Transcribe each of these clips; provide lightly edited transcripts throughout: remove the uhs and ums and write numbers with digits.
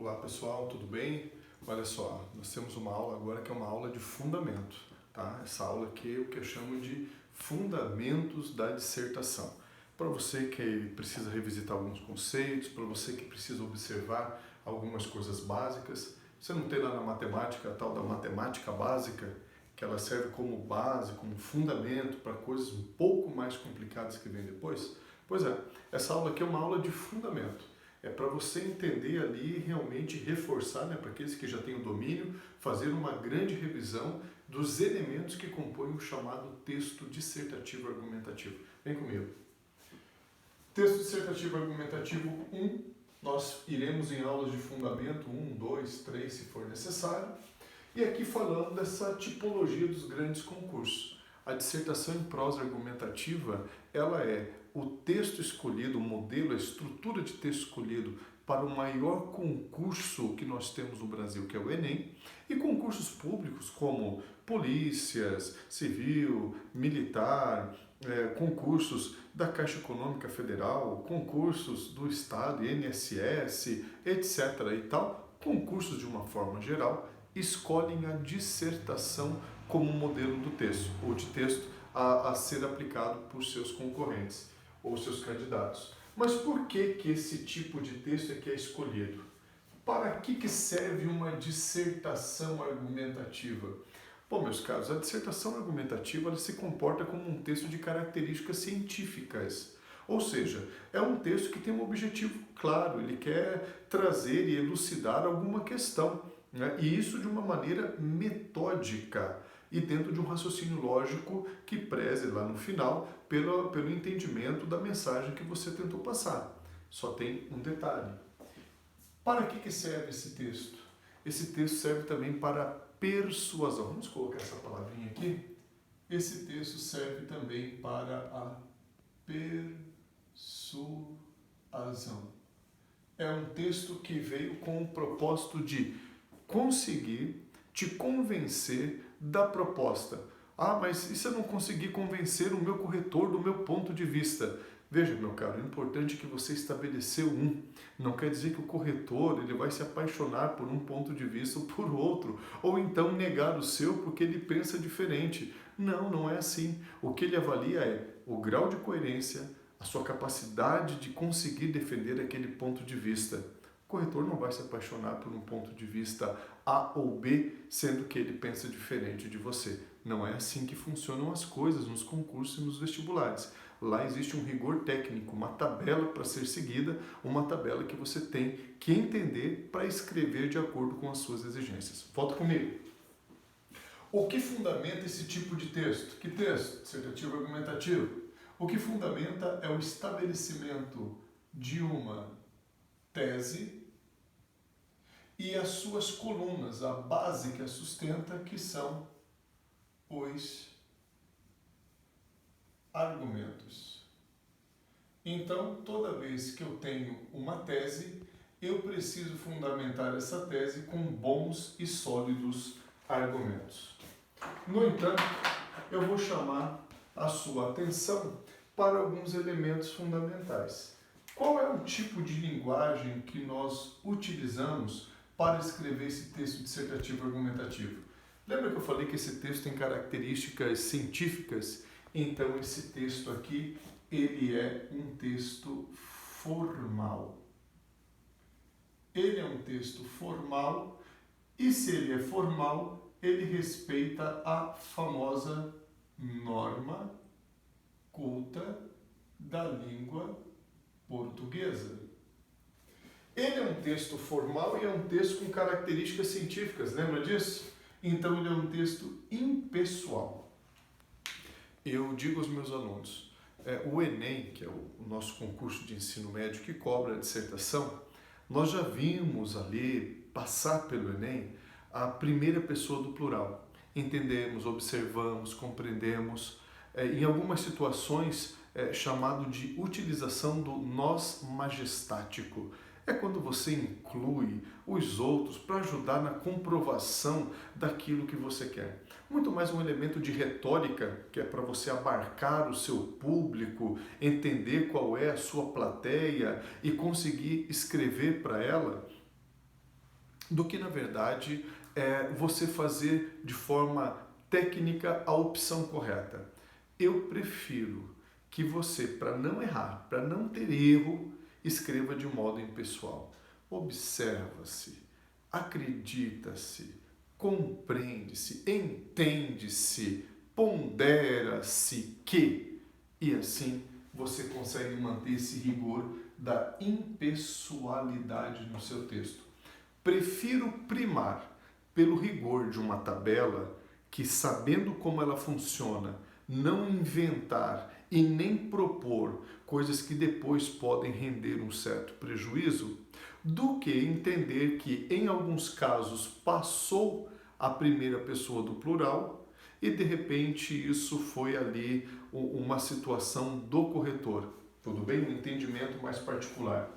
Olá pessoal, tudo bem? Olha só, nós temos uma aula agora que é uma aula de fundamento, tá? Essa aula aqui é o que eu chamo de fundamentos da dissertação. Para você que precisa revisitar alguns conceitos, para você que precisa observar algumas coisas básicas, você não tem lá na matemática a tal da matemática básica, que ela serve como base, como fundamento para coisas um pouco mais complicadas que vêm depois? Pois é, essa aula aqui é uma aula de fundamento. É para você entender ali e realmente reforçar, né, para aqueles que já têm o domínio, fazer uma grande revisão dos elementos que compõem o chamado texto dissertativo argumentativo. Vem comigo. Texto dissertativo argumentativo 1, nós iremos em aulas de fundamento 1, 2, 3, se for necessário. E aqui falando dessa tipologia dos grandes concursos. A dissertação em prosa argumentativa, ela é o texto escolhido, o modelo, a estrutura de texto escolhido para o maior concurso que nós temos no Brasil, que é o Enem, e concursos públicos como polícias, civil, militar, concursos da Caixa Econômica Federal, concursos do Estado, INSS, etc. e tal, concursos de uma forma geral, escolhem a dissertação como modelo do texto, ou de texto a ser aplicado por seus concorrentes ou seus candidatos. Mas por que esse tipo de texto é que é escolhido? Para que serve uma dissertação argumentativa? Bom, meus caros, a dissertação argumentativa ela se comporta como um texto de características científicas. Ou seja, é um texto que tem um objetivo claro, ele quer trazer e elucidar alguma questão, né? E isso de uma maneira metódica e dentro de um raciocínio lógico que preze lá no final pelo entendimento da mensagem que você tentou passar. Só tem um detalhe. Para que serve esse texto? Esse texto serve também para persuasão. Vamos colocar essa palavrinha aqui. Esse texto serve também para a persuasão. É um texto que veio com o propósito de conseguir te convencer da proposta. Ah, mas e se eu não conseguir convencer o meu corretor do meu ponto de vista? Veja, meu caro, é importante que você estabeleceu um. Não quer dizer que o corretor ele vai se apaixonar por um ponto de vista ou por outro, ou então negar o seu porque ele pensa diferente. Não, não é assim. O que ele avalia é o grau de coerência, a sua capacidade de conseguir defender aquele ponto de vista. O corretor não vai se apaixonar por um ponto de vista A ou B, sendo que ele pensa diferente de você. Não é assim que funcionam as coisas nos concursos e nos vestibulares. Lá existe um rigor técnico, uma tabela para ser seguida, uma tabela que você tem que entender para escrever de acordo com as suas exigências. Volta comigo. O que fundamenta esse tipo de texto? Que texto? Dissertativo argumentativo. O que fundamenta é o estabelecimento de uma tese e as suas colunas, a base que a sustenta, que são os argumentos. Então, toda vez que eu tenho uma tese, eu preciso fundamentar essa tese com bons e sólidos argumentos. No entanto, eu vou chamar a sua atenção para alguns elementos fundamentais. Qual é o tipo de linguagem que nós utilizamos para escrever esse texto dissertativo argumentativo? Lembra que eu falei que esse texto tem características científicas? Então, esse texto aqui, ele é um texto formal. Ele é um texto formal e, se ele é formal, ele respeita a famosa norma culta da língua portuguesa. Ele é um texto formal e é um texto com características científicas, lembra disso? Então ele é um texto impessoal. Eu digo aos meus alunos, o Enem, que é o nosso concurso de ensino médio que cobra a dissertação, nós já vimos ali passar pelo Enem a primeira pessoa do plural. Entendemos, observamos, compreendemos, em algumas situações chamado de utilização do nós majestático. É quando você inclui os outros para ajudar na comprovação daquilo que você quer. Muito mais um elemento de retórica, que é para você abarcar o seu público, entender qual é a sua plateia e conseguir escrever para ela do que, na verdade, você fazer de forma técnica a opção correta. Eu prefiro que você, para não errar, para não ter erro, escreva de modo impessoal. Observa-se, acredita-se, compreende-se, entende-se, pondera-se que, e assim você consegue manter esse rigor da impessoalidade no seu texto. Prefiro primar pelo rigor de uma tabela que, sabendo como ela funciona, não inventar e nem propor coisas que depois podem render um certo prejuízo, do que entender que, em alguns casos, passou a primeira pessoa do plural e, de repente, isso foi ali uma situação do corretor. Tudo bem? Um entendimento mais particular.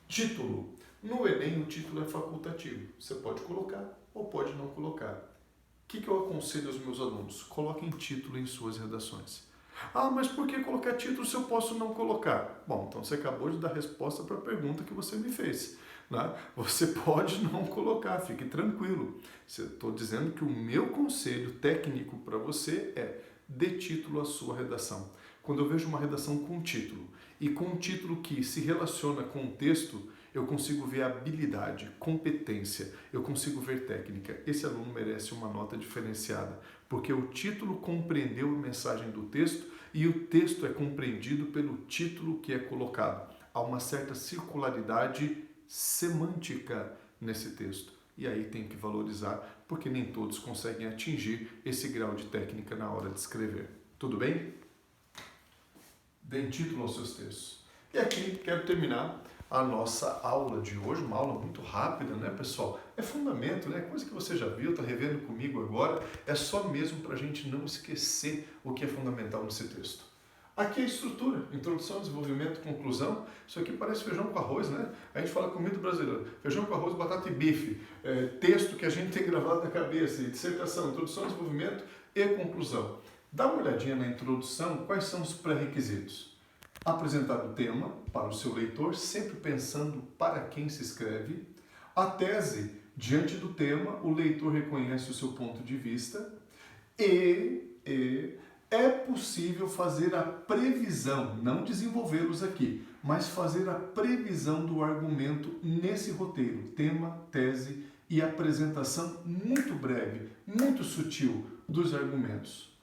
Título. No Enem, o título é facultativo. Você pode colocar ou pode não colocar. O que eu aconselho aos meus alunos? Coloquem título em suas redações. Ah, mas por que colocar título se eu posso não colocar? Bom, então você acabou de dar resposta para a pergunta que você me fez. Né? Você pode não colocar, fique tranquilo. Estou dizendo que o meu conselho técnico para você é: dê título à sua redação. Quando eu vejo uma redação com título e com um título que se relaciona com o texto, eu consigo ver habilidade, competência, eu consigo ver técnica. Esse aluno merece uma nota diferenciada, porque o título compreendeu a mensagem do texto e o texto é compreendido pelo título que é colocado. Há uma certa circularidade semântica nesse texto. E aí tem que valorizar, porque nem todos conseguem atingir esse grau de técnica na hora de escrever. Tudo bem? Deem título aos seus textos. E aqui quero terminar a nossa aula de hoje, uma aula muito rápida, né, pessoal? É fundamento, né? Coisa que você já viu, está revendo comigo agora. É só mesmo para a gente não esquecer o que é fundamental nesse texto. Aqui é a estrutura, introdução, desenvolvimento, conclusão. Isso aqui parece feijão com arroz, né? A gente fala comida brasileira, feijão com arroz, batata e bife, texto que a gente tem gravado na cabeça, dissertação, introdução, desenvolvimento e conclusão. Dá uma olhadinha na introdução, quais são os pré-requisitos. Apresentar o tema para o seu leitor, sempre pensando para quem se escreve. A tese, diante do tema, o leitor reconhece o seu ponto de vista e é possível fazer a previsão, não desenvolvê-los aqui, mas fazer a previsão do argumento nesse roteiro, tema, tese e apresentação muito breve, muito sutil dos argumentos.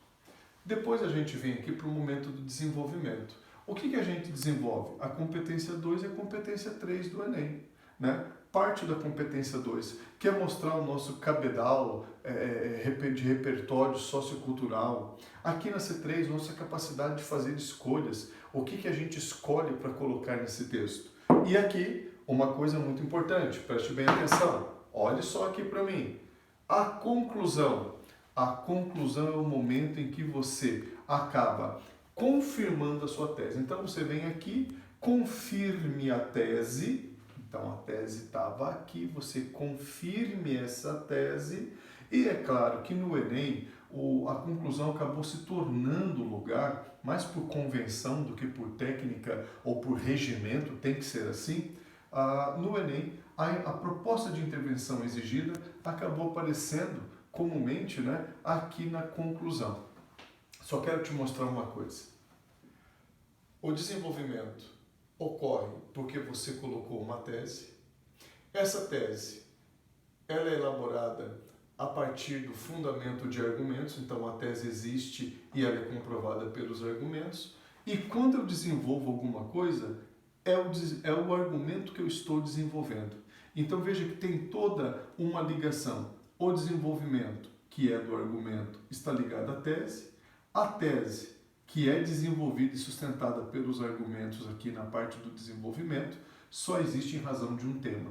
Depois a gente vem aqui para o momento do desenvolvimento. O que a gente desenvolve? A competência 2 e a competência 3 do Enem. Né? Parte da competência 2 quer mostrar o nosso cabedal de repertório sociocultural. Aqui na C3, nossa capacidade de fazer escolhas. O que a gente escolhe para colocar nesse texto. E aqui, uma coisa muito importante, preste bem atenção. Olhe só aqui para mim. A conclusão. A conclusão é o momento em que você acaba confirmando a sua tese. Então você vem aqui, confirme a tese. Então a tese estava aqui, você confirme essa tese. E é claro que no Enem a conclusão acabou se tornando lugar, mais por convenção do que por técnica ou por regimento, tem que ser assim. No Enem, a proposta de intervenção exigida acabou aparecendo comumente, né, aqui na conclusão. Só quero te mostrar uma coisa. O desenvolvimento ocorre porque você colocou uma tese. Essa tese, ela é elaborada a partir do fundamento de argumentos, então a tese existe e ela é comprovada pelos argumentos. E quando eu desenvolvo alguma coisa, é o argumento que eu estou desenvolvendo. Então veja que tem toda uma ligação. O desenvolvimento, que é do argumento, está ligado à tese. A tese, que é desenvolvida e sustentada pelos argumentos aqui na parte do desenvolvimento, só existe em razão de um tema.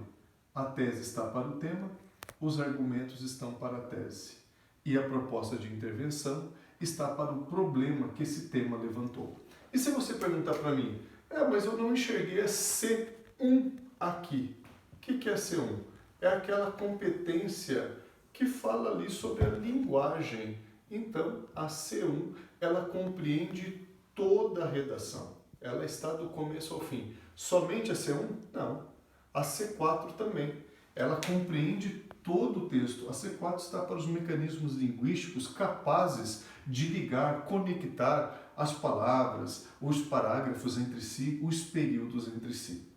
A tese está para o tema, os argumentos estão para a tese. E a proposta de intervenção está para o problema que esse tema levantou. E se você perguntar para mim, mas eu não enxerguei a C1 aqui. O que é C1? É aquela competência que fala ali sobre a linguagem. Então, a C1, ela compreende toda a redação. Ela está do começo ao fim. Somente a C1? Não. A C4 também. Ela compreende todo o texto. A C4 está para os mecanismos linguísticos capazes de ligar, conectar as palavras, os parágrafos entre si, os períodos entre si.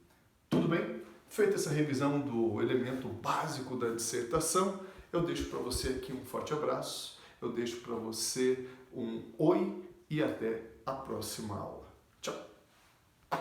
Tudo bem? Feita essa revisão do elemento básico da dissertação, eu deixo para você aqui um forte abraço, eu deixo para você um oi e até a próxima aula. Tchau!